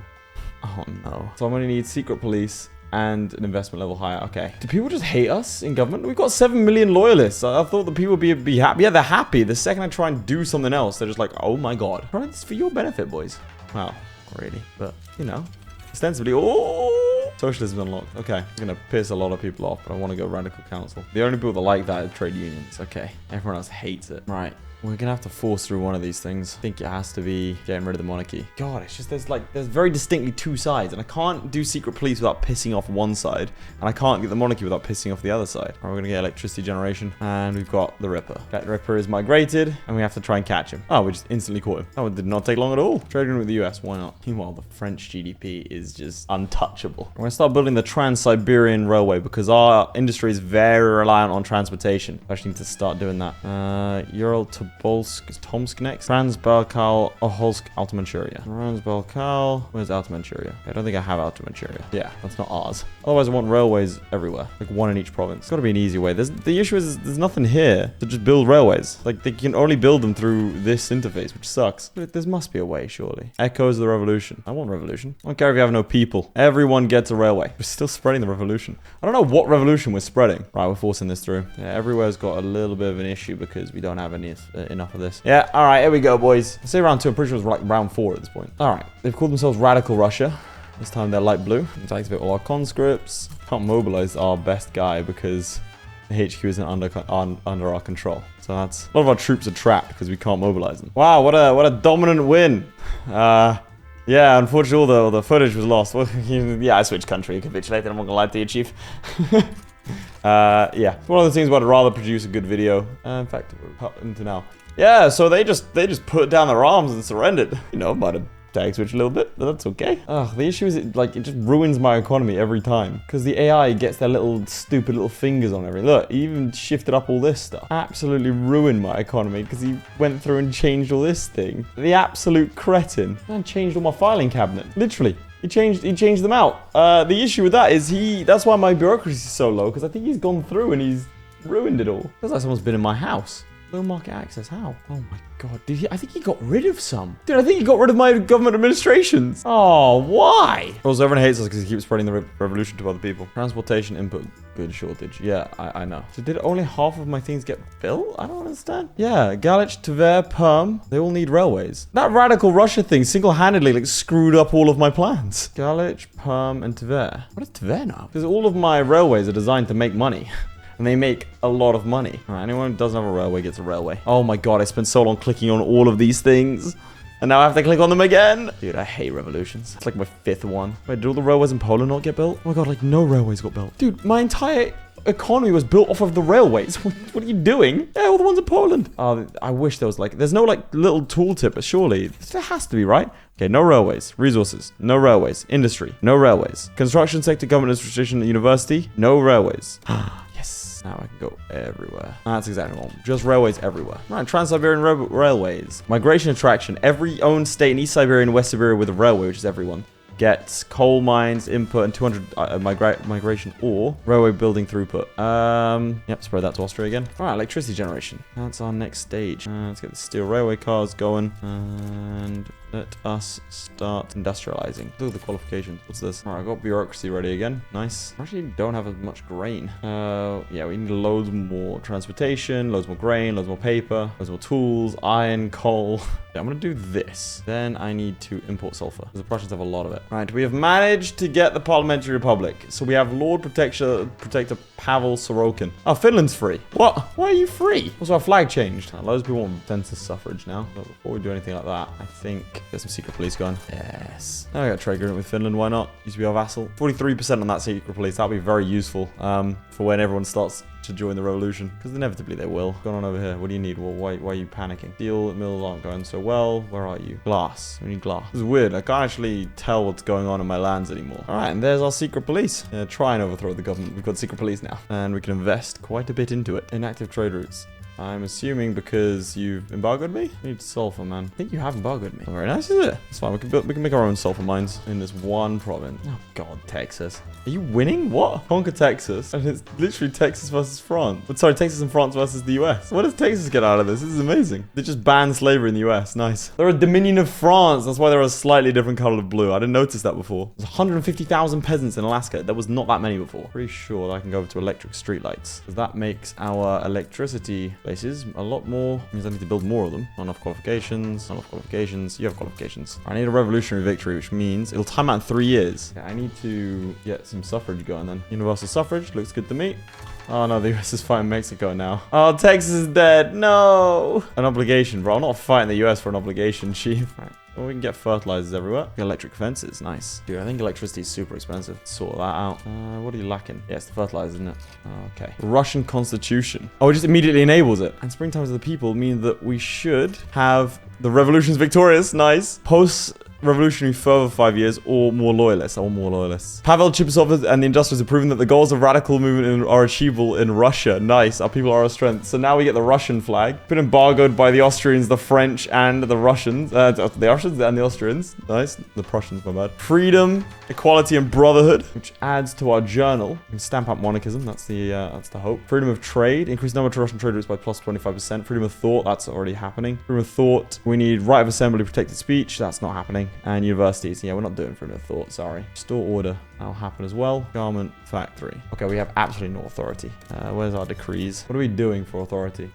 Oh, no. So I'm going to need secret police and an investment level higher. Okay. Do people just hate us in government? We've got 7 million loyalists. I thought the people would be happy. Yeah, they're happy. The second I try and do something else, they're just like, oh my God. Right, it's for your benefit, boys. Well, not really. But, you know, ostensibly. Oh! Socialism unlocked. Okay. I'm going to piss a lot of people off, but I want to go radical council. The only people that like that are trade unions. Okay. Everyone else hates it. Right. We're gonna have to force through one of these things. I think it has to be getting rid of the monarchy. God, it's just there's very distinctly two sides, and I can't do secret police without pissing off one side, and I can't get the monarchy without pissing off the other side. Right, we're gonna get electricity generation, and we've got the Ripper. That Ripper is migrated, and we have to try and catch him. Oh, we just instantly caught him. Oh, it did not take long at all. Trading with the US, why not? Meanwhile, the French GDP is just untouchable. We're gonna start building the Trans-Siberian Railway because our industry is very reliant on transportation. I actually need to start doing that. Ural to is Tomsk next. Transbaikal, Oholsk, Alta Manchuria. Transbaikal. Where's Alta Manchuria? I don't think I have Alta Manchuria. Yeah, that's not ours. Otherwise, I want railways everywhere. Like one in each province. It's got to be an easy way. The issue is there's nothing here to just build railways. Like they can only build them through this interface, which sucks. But there must be a way, surely. Echoes of the revolution. I want revolution. I don't care if you have no people. Everyone gets a railway. We're still spreading the revolution. I don't know what revolution we're spreading. Right, we're forcing this through. Yeah, everywhere's got a little bit of an issue because we don't have enough of this. Yeah, all right, here we go, boys. I say round 2, I'm pretty sure it was like round 4 at this point. All right, they've called themselves Radical Russia. This time they're light blue. Let's activate all our conscripts. Can't mobilize our best guy because the HQ isn't under our control. So that's a lot of our troops are trapped because we can't mobilize them. Wow, what a dominant win. Yeah, unfortunately all the footage was lost. Well, yeah, I switched country, capitulated. I'm not gonna lie to you, Chief. Yeah, it's one of the things where I'd rather produce a good video. In fact, we're up into now. Yeah, so they just put down their arms and surrendered. You know, might have tag switch a little bit, but that's okay. Ugh, the issue is it just ruins my economy every time because the AI gets their little stupid little fingers on everything. Look, he even shifted up all this stuff. Absolutely ruined my economy because he went through and changed all this thing. The absolute cretin. Man changed all my filing cabinet. Literally. He changed them out. The issue with that is that's why my bureaucracy is so low because I think he's gone through and he's ruined it all. Feels like someone's been in my house. Low market access, how? Oh my God, I think he got rid of some. Dude, I think he got rid of my government administrations. Oh, why? Also, everyone hates us because he keeps spreading the revolution to other people. Transportation input good shortage. Yeah, I know. So did only half of my things get built? I don't understand. Yeah, Galich, Tver, Perm, they all need railways. That Radical Russia thing single-handedly screwed up all of my plans. Galich, Perm, and Tver. What is Tver now? Because all of my railways are designed to make money. And they make a lot of money. All right, anyone who doesn't have a railway gets a railway. Oh my God, I spent so long clicking on all of these things. And now I have to click on them again. Dude, I hate revolutions. It's like my 5th one. Wait, did all the railways in Poland not get built? Oh my God, no railways got built. Dude, my entire economy was built off of the railways. What are you doing? Yeah, all the ones in Poland. Oh, I wish there was like, there's no like little tooltip, but surely there has to be, right? Okay, no railways. Resources, no railways. Industry, no railways. Construction sector, government administration, university, no railways. Yes, now I can go everywhere. That's exactly what I want. Just railways everywhere. Right, Trans-Siberian Railways. Migration attraction. Every owned state in East Siberia and West Siberia with a railway, which is everyone, gets coal mines, input, and 200 migration or railway building throughput. Yep, spread that to Austria again. All right, electricity generation. That's our next stage. Let's get the steel railway cars going. And let us start industrializing. Do the qualifications. What's this? All right, I got bureaucracy ready again. Nice. I actually don't have as much grain. Yeah, we need loads more transportation, loads more grain, loads more paper, loads more tools, iron, coal. Yeah, I'm gonna do this. Then I need to import sulfur, because the Prussians have a lot of it. All right, we have managed to get the Parliamentary Republic. So we have Lord Protector Pavel Sorokin. Oh, Finland's free. What? Why are you free? Also, our flag changed. Loads of people want census suffrage now. But before we do anything like that, I think get some secret police going. Yes. Now we got a trade agreement with Finland. Why not? Used to be our vassal. 43% on that secret police. That'll be very useful for when everyone starts to join the revolution, because inevitably they will. What's going on over here? What do you need? Well, why are you panicking? Steel mills aren't going so well. Where are you? Glass. We need glass. This is weird. I can't actually tell what's going on in my lands anymore. All right, and there's our secret police. Try and overthrow the government. We've got secret police now, and we can invest quite a bit into it. Inactive trade routes. I'm assuming because you've embargoed me? I need sulfur, man. I think you have embargoed me. Very nice, is it? It's fine. We can make our own sulfur mines in this one province. Oh, God, Texas. Are you winning? What? Conquer Texas. And it's literally Texas versus France. But sorry, Texas and France versus the US. What does Texas get out of this? This is amazing. They just banned slavery in the US. Nice. They're a Dominion of France. That's why they're a slightly different color of blue. I didn't notice that before. There's 150,000 peasants in Alaska. There was not that many before. Pretty sure that I can go over to electric streetlights, because that makes our electricity places a lot more. Means I need to build more of them. Not enough qualifications. Not enough qualifications. You have qualifications. I need a revolutionary victory, which means it'll time out in 3 years. Okay, I need to get some suffrage going then. Universal suffrage looks good to me. Oh no, the US is fighting Mexico now. Oh, Texas is dead. No. An obligation, bro. I'm not fighting the US for an obligation, chief. Right. Well, we can get fertilizers everywhere. Electric fences, nice. Dude, I think electricity is super expensive. Sort that out. What are you lacking? Yeah, it's the fertilizer, isn't it? Okay. Russian constitution. Oh, it just immediately enables it. And springtime of the people mean that we should have the revolution's victorious. Nice. Post-revolutionary further 5 years or more loyalists. I want more loyalists. Pavel Chipsov and the Industrialists have proven that the goals of radical movement are achievable in Russia. Nice. Our people are our strength. So now we get the Russian flag. Been embargoed by the Austrians, the French, and the Russians. The Russians and the Austrians. Nice. The Prussians, my bad. Freedom, equality, and brotherhood, which adds to our journal. We can stamp out monarchism. That's the hope. Freedom of trade. Increase number to Russian trade routes by plus 25%. Freedom of thought. That's already happening. Freedom of thought. We need right of assembly, protected speech. That's not happening. And universities. Yeah, we're not doing freedom of thought. Sorry. Store order. That'll happen as well. Garment factory. Okay, we have absolutely no authority. Where's our decrees? What are we doing for authority?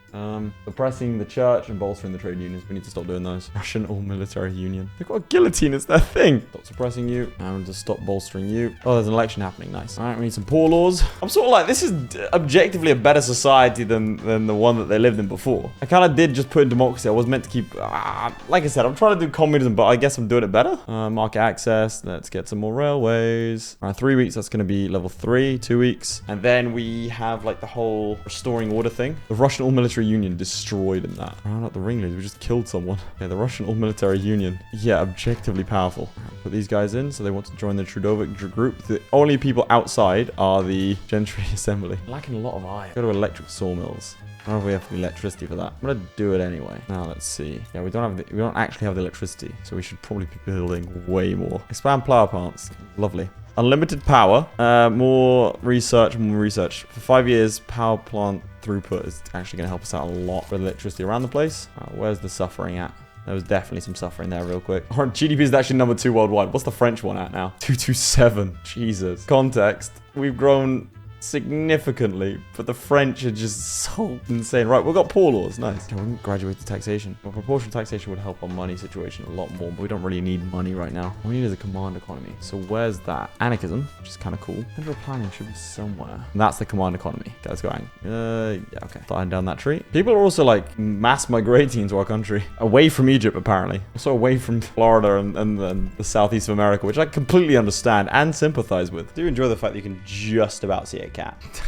Suppressing the church and bolstering the trade unions. We need to stop doing those. Russian all-military union. They've got a guillotine as their thing. Stop suppressing you. And to stop bolstering you. Oh, there's an election happening. Nice. All right, we need some poor laws. I'm sort of like, this is objectively a better society than the one that they lived in before. I kind of did just put in democracy. I was meant to keep, like I said, I'm trying to do communism, but I guess I'm doing it better. Market access. Let's get some more railways. All right, 3 weeks. That's going to be level 3. 2 weeks. And then we have like the whole restoring order thing. The Russian all-military union destroyed in that. Oh, not the ringleaders. We just killed someone. Okay, the Russian all-military union. Yeah, objectively powerful. Right, put these guys in. So they want to join the Trudovic group. The only people outside are the gentry assembly. Lacking a lot of iron. Go to electric sawmills. I don't know if we have the electricity for that. I'm gonna do it anyway. Now let's see. Yeah, we don't actually have the electricity, so we should probably be building way more. Expand power plants. Lovely. Unlimited power. More research. For 5 years, power plant throughput is actually going to help us out a lot for electricity around the place. Where's the suffering at? There was definitely some suffering there real quick. Our GDP is actually number 2 worldwide. What's the French one at now? 227. Jesus. Context. We've grown significantly, but the French are just so insane. Right, we've got poor laws. Nice. Okay, we can graduate to taxation. Well, proportional taxation would help our money situation a lot more, but we don't really need money right now. All we need is a command economy. So where's that? Anarchism, which is kind of cool. Central planning should be somewhere. And that's the command economy. Okay, let's go. Yeah, okay. Flying down that tree. People are also like mass migrating into our country, away from Egypt apparently, also away from Florida and the southeast of America, which I completely understand and sympathize with. I do enjoy the fact that you can just about see it a cat.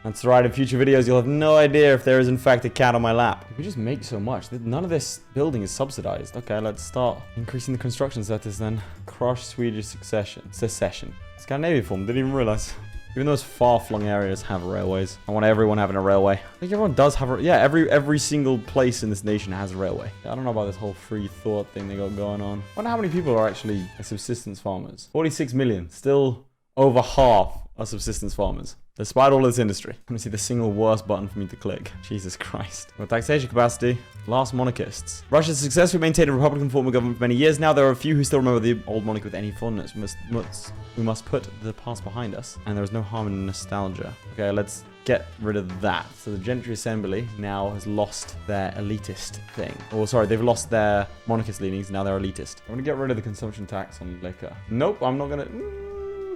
That's right, in future videos you'll have no idea if there is in fact a cat on my lap. We just make so much. None of this building is subsidized. Okay, let's start increasing the construction status then. Crush Swedish secession. Scandinavian form, didn't even realize. Even those far-flung areas have railways. I want everyone having a railway. I think everyone does have a... Yeah, every single place in this nation has a railway. I don't know about this whole free thought thing they got going on. I wonder how many people are actually subsistence farmers. 46 million. Still over half are subsistence farmers. Despite all this industry. Let me see the single worst button for me to click. Jesus Christ. Well, taxation capacity. Last monarchists. Russia successfully maintained a republican form of government for many years now. There are a few who still remember the old monarchy with any fondness. We must put the past behind us. And there is no harm in nostalgia. Okay, let's get rid of that. So the Gentry Assembly now has lost their elitist thing. Oh, sorry, they've lost their monarchist leanings. Now they're elitist. I'm going to get rid of the consumption tax on liquor. Nope, I'm not going to...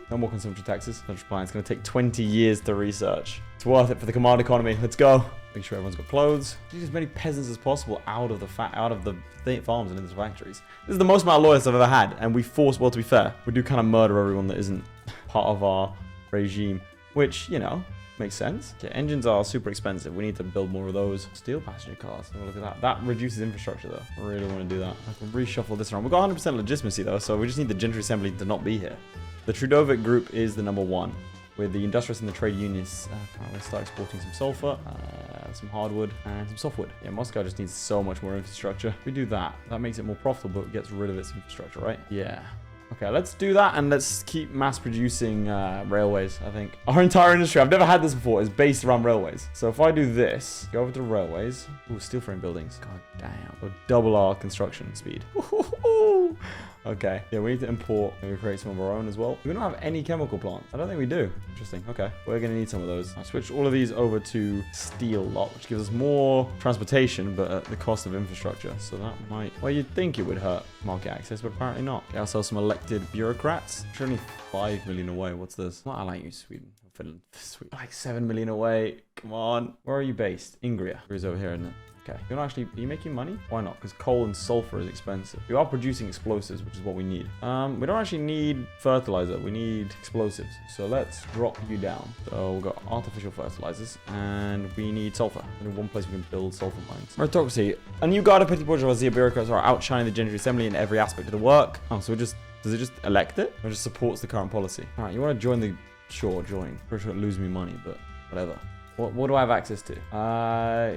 No more consumption taxes. It's going to take 20 years to research. It's worth it for the command economy. Let's go. Make sure everyone's got clothes. Get as many peasants as possible out of the farms and into the factories. This is the most amount of loyalists I've ever had, and we force. Well, to be fair, we do kind of murder everyone that isn't part of our regime, which makes sense. Okay, engines are super expensive. We need to build more of those. Steel passenger cars. Look at that. That reduces infrastructure, though. I really want to do that. I can reshuffle this around. We've got 100% legitimacy, though, so we just need the Gentry Assembly to not be here. The Trudovic group is the #1, with the industrialists and the trade unions. Let's start exporting some sulfur, some hardwood, and some softwood. Yeah, Moscow just needs so much more infrastructure. If we do that, that makes it more profitable, but it gets rid of its infrastructure, right? Yeah. Okay, let's do that, and let's keep mass producing railways, I think. Our entire industry, I've never had this before, is based around railways. So if I do this, go over to railways. Ooh, steel frame buildings. God damn. We'll double our construction speed. Okay, yeah, we need to import, maybe create some of our own as well. We don't have any chemical plants. I don't think we do. Interesting, okay. We're gonna need some of those. I switched all of these over to steel lot, which gives us more transportation, but at the cost of infrastructure. So that might, well, you'd think it would hurt market access, but apparently not. Okay, I'll sell some elected bureaucrats. We're only 5 million away. What's this? Well, I like you, Sweden. Finland. Sweet. Like 7 million away. Come on. Where are you based? Ingria. Ingria's over here, isn't it? Okay. You're not actually... Are you making money? Why not? Because coal and sulfur is expensive. We are producing explosives, which is what we need. We don't actually need fertilizer. We need explosives. So let's drop you down. So we've got artificial fertilizers. And we need sulfur. Only one place we can build sulfur mines. Meritocracy. A new guard of petty bourgeoisie bureaucrats are outshining the Gentry Assembly in every aspect of the work. Oh, so does it just elect it? Or just supports the current policy? Alright, you want to join the... Sure, join. Pretty sure it loses me money, but whatever. What do I have access to?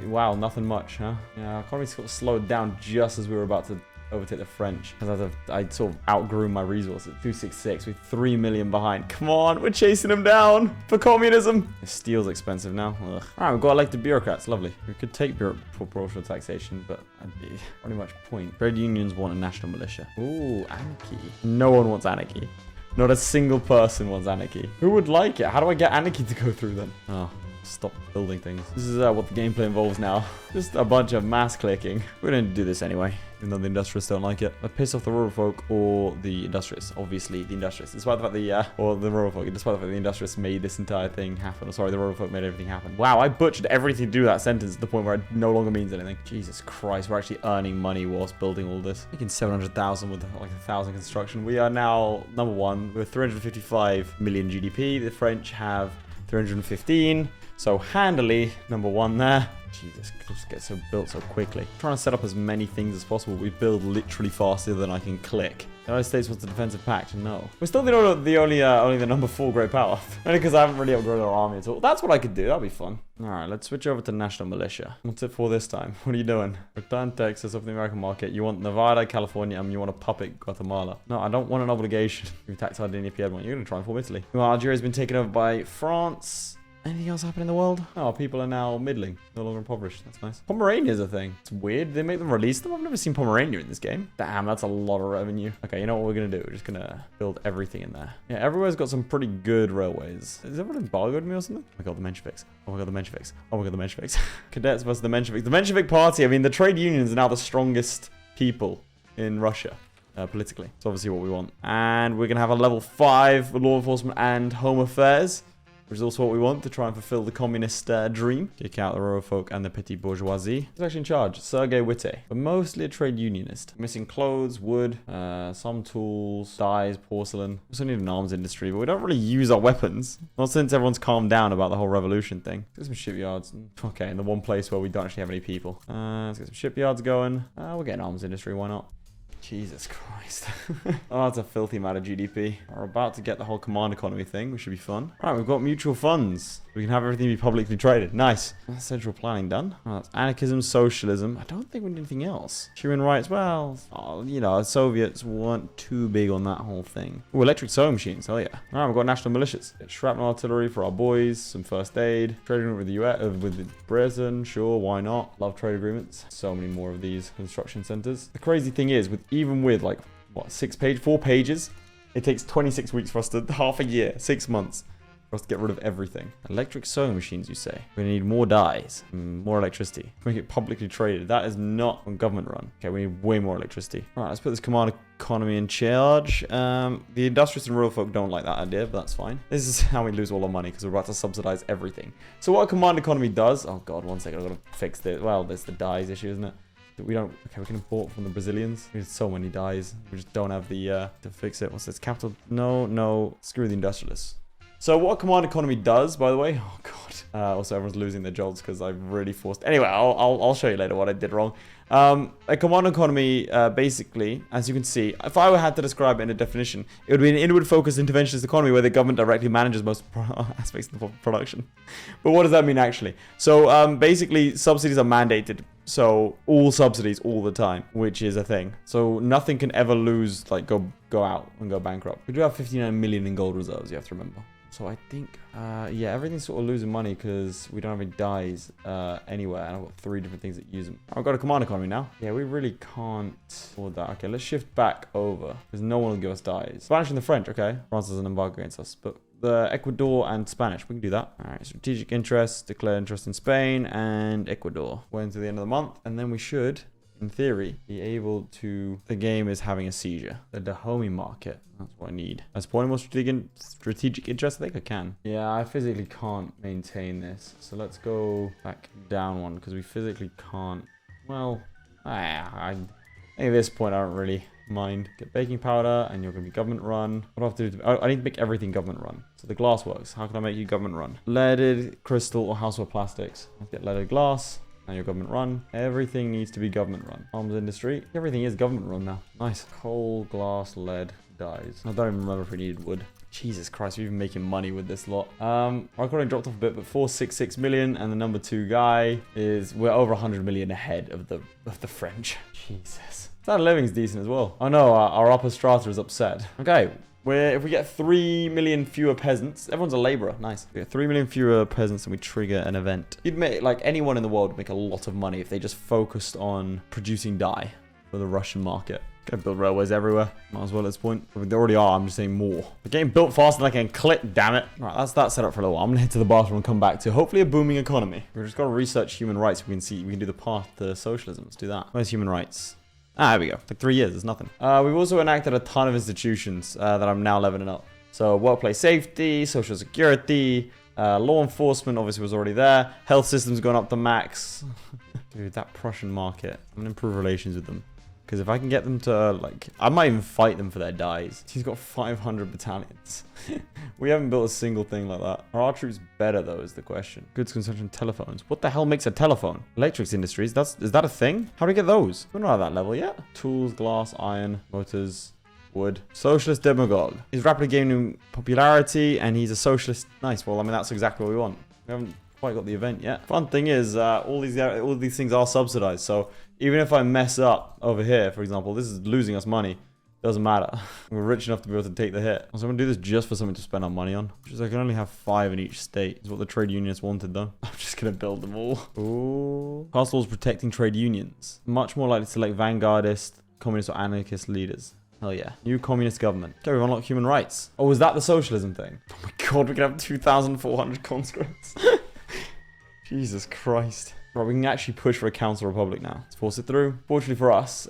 Wow, nothing much, huh? Yeah, our economy sort of slowed down just as we were about to overtake the French. Because I sort of outgrew my resources. 266, we're 3 million behind. Come on, we're chasing them down for communism. Steel's expensive now. Ugh. Alright, we've got elected bureaucrats, lovely. We could take proportional taxation, but I'd be not much point. Trade unions want a national militia. Ooh, anarchy. No one wants anarchy. Not a single person wants anarchy. Who would like it? How do I get anarchy to go through then? Oh. Stop building things. This is what the gameplay involves now. Just a bunch of mass clicking. We're going to do this anyway, even though the industrialists don't like it. But piss off the rural folk or the industrialists. Obviously, the industrialists. Despite the fact or the rural folk. Despite the fact the industrialists made this entire thing happen. Or sorry, the rural folk made everything happen. Wow, I butchered everything to do that sentence to the point where it no longer means anything. Jesus Christ, we're actually earning money whilst building all this. Making 700,000 with like 1,000 construction. We are now #1 with 355 million GDP. The French have 315. So handily, #1 there. Jesus, just get so built so quickly. I'm trying to set up as many things as possible. We build literally faster than I can click. The United States wants a defensive pact. No. We're still the only the #4 great power. Only because I haven't really outgrown our army at all. That's what I could do. That'd be fun. Alright, let's switch over to national militia. What's it for this time? What are you doing? Return Texas off the American market. You want Nevada, California, and you want to puppet Guatemala. No, I don't want an obligation. You attack Sardinia, Piedmont. You're going to try and form Italy. Well, Algeria's been taken over by France. Anything else happen in the world? Oh, people are now middling. No longer impoverished. That's nice. Pomerania's a thing. It's weird. They make them release them? I've never seen Pomerania in this game. Damn, that's a lot of revenue. Okay, you know what we're going to do? We're just going to build everything in there. Yeah, everywhere's got some pretty good railways. Is everyone embargoed me or something? Oh my god, the Mensheviks. Oh my god, the Mensheviks. Oh my god, the Mensheviks. Cadets versus the Mensheviks. The Menshevik party, I mean, the trade unions are now the strongest people in Russia. Politically. It's obviously what we want. And we're going to have a level 5 law enforcement and home affairs. which is also what we want to try and fulfill the communist dream. Kick out the rural folk and the petty bourgeoisie. Who's actually in charge? Sergei Witte, but mostly a trade unionist. Missing clothes, wood, some tools, dyes, porcelain. We also need an arms industry, but we don't really use our weapons. Not since everyone's calmed down about the whole revolution thing. Let's get some shipyards. Okay, in the one place where we don't actually have any people. Let's get some shipyards going. We'll get an arms industry, why not? Jesus Christ. Oh, that's a filthy amount of GDP. We're about to get the whole command economy thing, which should be fun. Right, we've got mutual funds. We can have everything be publicly traded. Nice. That's central planning done. Oh, that's anarchism, socialism. I don't think we need anything else. Human rights, well, you know, Soviets weren't too big on that whole thing. Ooh, electric sewing machines, hell yeah. All right, we've got national militias. Get shrapnel artillery for our boys, some first aid. Trade agreement with the US, with Britain, sure, why not? Love trade agreements. So many more of these construction centers. The crazy thing is, even with like, what, 4 pages, it takes 26 weeks for us to, half a year, 6 months. For us to get rid of everything. Electric sewing machines, you say? We need more dyes, more electricity. Make it publicly traded. That is not on government run. Okay, we need way more electricity. All right, let's put this command economy in charge. The industrialists and rural folk don't like that idea, but that's fine. This is how we lose all our money because we're about to subsidize everything. So what a command economy does? Oh God, 1 second, I've got to fix this. Well, there's the dyes issue, isn't it? We don't. Okay, we can import from the Brazilians. We have so many dyes. We just don't have the to fix it. What's this? Capital? No. Screw the industrialists. So what command economy does, by the way, oh God. Also, everyone's losing their jobs because I've really forced. Anyway, I'll show you later what I did wrong. A command economy, basically, as you can see, if I had to describe it in a definition, it would be an inward-focused interventionist economy where the government directly manages most aspects of the production. But what does that mean actually? So basically, subsidies are mandated. So all subsidies all the time, which is a thing. So nothing can ever lose, like go out and go bankrupt. We do have 59 million in gold reserves, you have to remember. So I think, yeah, everything's sort of losing money because we don't have any dyes anywhere. And I've got 3 different things that use them. I've got a command economy now. Yeah, we really can't afford that. Okay, let's shift back over because no one will give us dyes. Spanish and the French, okay. France has an embargo against us, but the Ecuador and Spanish, we can do that. All right, strategic interests, declare interest in Spain and Ecuador. We're into the end of the month, and then we should, in theory, be able to... The game is having a seizure. The Dahomey market, that's what I need. As point more strategic interest, I think I can. Yeah, I physically can't maintain this. So let's go back down one, because we physically can't... Well, I think at this point, I don't really mind. Get baking powder, and you're going to be government run. What do I have to do? I need to make everything government run. So the glass works. How can I make you government run? Leaded, crystal, or household plastics. Let's get leaded glass. Now your government run. Everything needs to be government run. Arms industry. Everything is government run now. Nice. Coal, glass, lead, dyes. I don't even remember if we needed wood. Jesus Christ, we're even making money with this lot. Our economy dropped off a bit, but 466 million, and the number 2 guy is... We're over 100 million ahead of the French. Jesus. Standard of living's decent as well. Oh no, our upper strata is upset. Okay, if we get 3 million fewer peasants, everyone's a laborer. Nice. We get 3 million fewer peasants and we trigger an event. You'd make, like, anyone in the world would make a lot of money if they just focused on producing dye for the Russian market. Gonna build railways everywhere. Might as well at this point. They already are, I'm just saying more. They're getting built faster than I can click, damn it. Right, that's that set up for a little while. I'm gonna head to the bathroom and come back to hopefully a booming economy. We've just got to research human rights. We can do the path to socialism. Let's do that. Where's human rights? Ah, there we go. Like 3 years, there's nothing. We've also enacted a ton of institutions that I'm now leveling up. So workplace safety, social security, law enforcement obviously was already there. Health system's gone up to max. Dude, that Prussian market. I'm gonna improve relations with them. Because if I can get them to, like, I might even fight them for their dyes. He's got 500 battalions. We haven't built a single thing like that. Are our troops better, though, is the question. Goods consumption telephones. What the hell makes a telephone? Electrics industries, is that a thing? How do we get those? We're not at that level yet. Tools, glass, iron, motors, wood. Socialist demagogue. He's rapidly gaining popularity, and he's a socialist. Nice, well, I mean, that's exactly what we want. We haven't quite got the event yet. Fun thing is, all these things are subsidized, so even if I mess up over here, for example, this is losing us money. Doesn't matter. We're rich enough to be able to take the hit. So I'm gonna do this just for something to spend our money on. Which is I can only have 5 in each state. Is what the trade unionists wanted though. I'm just gonna build them all. Ooh. Pass laws protecting trade unions. Much more likely to select vanguardist, communist or anarchist leaders. Hell yeah. New communist government. Okay, we've unlocked human rights. Oh, is that the socialism thing? Oh my god, we can have 2,400 conscripts. Jesus Christ. Right, we can actually push for a council republic now. Let's force it through. Fortunately for us,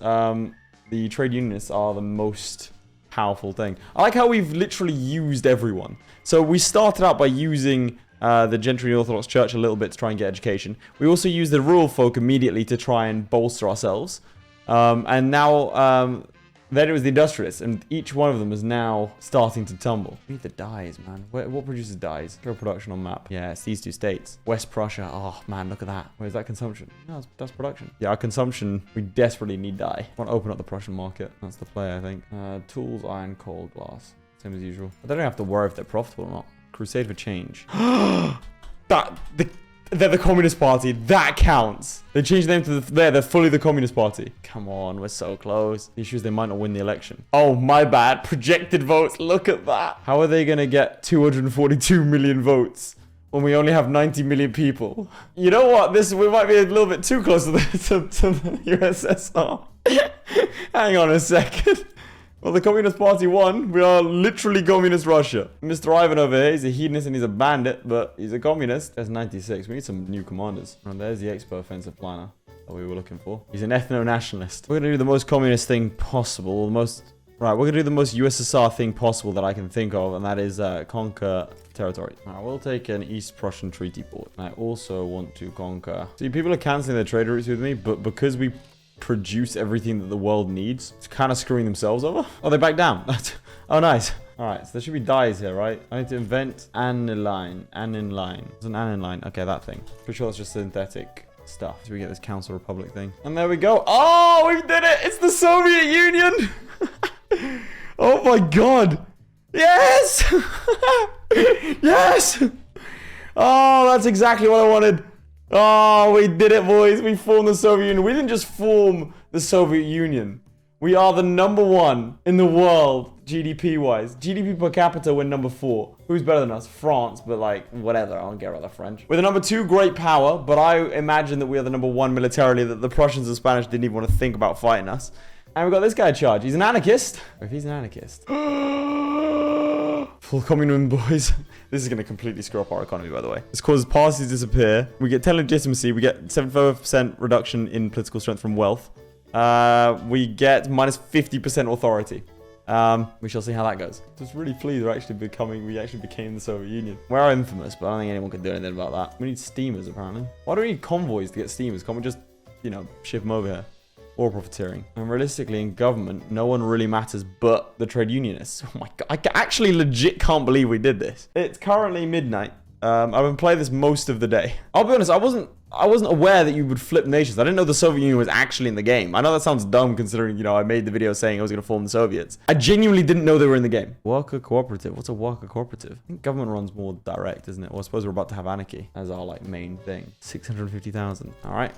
the trade unionists are the most powerful thing. I like how we've literally used everyone. So we started out by using the gentry Orthodox Church a little bit to try and get education. We also used the rural folk immediately to try and bolster ourselves. And now, then it was the industrialists, and each one of them is now starting to tumble. We need the dyes, man. What produces dyes? Show production on map. Yeah, it's these two states. West Prussia. Oh, man, look at that. Where's that consumption? No, that's production. Yeah, our consumption, we desperately need dye. I want to open up the Prussian market. That's the play, I think. Tools, iron, coal, glass. Same as usual. But they don't have to worry if they're profitable or not. Crusade for change. They're the Communist Party. That counts. They changed the name to they're fully the Communist Party. Come on, we're so close. The issue is they might not win the election. Oh, my bad. Projected votes. Look at that. How are they going to get 242 million votes when we only have 90 million people? You know what? We might be a little bit too close to the USSR. Hang on a second. Well, the Communist Party won. We are literally Communist Russia. Mr. Ivan over here, he's a hedonist and he's a bandit, but he's a communist. There's 96. We need some new commanders. And there's the Expo offensive planner that we were looking for. He's an ethno-nationalist. We're going to do the most communist thing possible. Right, we're going to do the most USSR thing possible that I can think of, and that is conquer territory. I will take an East Prussian treaty port. I also want to conquer... See, people are cancelling their trade routes with me, but because we produce everything that the world needs, it's kind of screwing themselves over. Oh, they back down. Oh, nice. All right, so there should be dyes here, right? I need to invent aniline. It's an aniline. Okay, that thing. Pretty sure it's just synthetic stuff. So we get this Council Republic thing. And there we go. Oh, we did it. It's the Soviet Union. Oh my God. Yes. Yes. Oh, that's exactly what I wanted. Oh, we did it, boys. We formed the Soviet Union. We didn't just form the Soviet Union. We are the #1 in the world, GDP-wise. GDP per capita, we're #4. Who's better than us? France, but like, whatever. I don't care about the French. We're the #2 great power, but I imagine that we are the #1 militarily, that the Prussians and Spanish didn't even want to think about fighting us. And we've got this guy in charge. He's an anarchist. If he's an anarchist... Full communism, boys. This is going to completely screw up our economy, by the way. This causes parties to disappear. We get telegitimacy. We get 75% reduction in political strength from wealth. We get minus 50% authority. We shall see how that goes. Just really pleased we actually became the Soviet Union. We're infamous, but I don't think anyone can do anything about that. We need steamers, apparently. Why do we need convoys to get steamers? Can't we just, ship them over here? Or profiteering. And realistically, in government, no one really matters but the trade unionists. Oh my God. I actually legit can't believe we did this. It's currently midnight. I've been playing this most of the day. I'll be honest, I wasn't aware that you would flip nations. I didn't know the Soviet Union was actually in the game. I know that sounds dumb considering, I made the video saying I was going to form the Soviets. I genuinely didn't know they were in the game. Worker cooperative. What's a worker cooperative? I think government runs more direct, isn't it? Well, I suppose we're about to have anarchy as our main thing. 650,000. All right.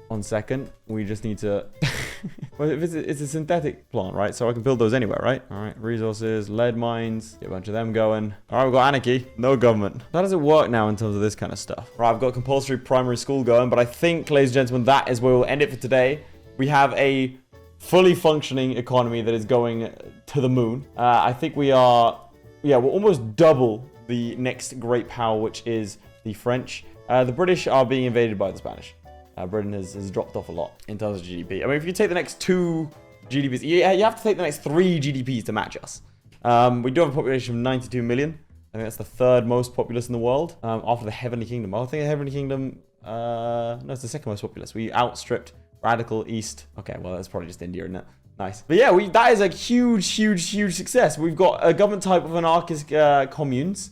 1 second. We just need to... Well, it's a synthetic plant, right? So I can build those anywhere, right? All right. Resources, lead mines. Get a bunch of them going. All right, we've got anarchy. No government. How does it work now in terms of this kind of stuff? Right, I've got compulsory primary school going, but I think, ladies and gentlemen, that is where we'll end it for today. We have a fully functioning economy that is going to the moon. I think we are... Yeah, we're almost double the next great power, which is the French. The British are being invaded by the Spanish. Britain has dropped off a lot in terms of GDP. I mean, if you take the next 2 GDPs, you have to take the next 3 GDPs to match us. We do have a population of 92 million. I think that's the 3rd most populous in the world, after the Heavenly Kingdom. I think the Heavenly Kingdom, no, it's the 2nd most populous. We outstripped Radical East. Okay, well, that's probably just India, isn't it? Nice. But yeah, that is a huge success. We've got a government type of anarchist communes.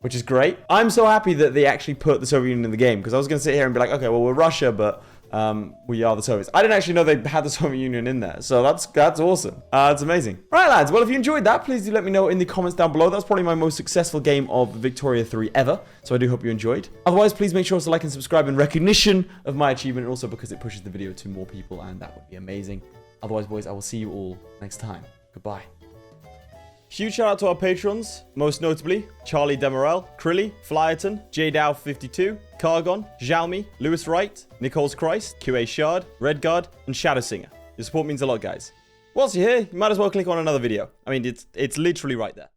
Which is great. I'm so happy that they actually put the Soviet Union in the game, because I was going to sit here and be like, okay, well, we're Russia, but we are the Soviets. I didn't actually know they had the Soviet Union in there, so that's awesome. It's amazing. Right, lads, well, if you enjoyed that, please do let me know in the comments down below. That's probably my most successful game of Victoria 3 ever, so I do hope you enjoyed. Otherwise, please make sure to like and subscribe in recognition of my achievement, and also because it pushes the video to more people, and that would be amazing. Otherwise, boys, I will see you all next time. Goodbye. Huge shout out to our patrons, most notably Charlie Demerel, Crilly, Flyerton, JDow52, Cargon, Sjalmi, Lewis Wright, Nicole's Christ, QA Shard, Redguard, and ShadowSinger. Your support means a lot, guys. Whilst you're here, you might as well click on another video. I mean, it's literally right there.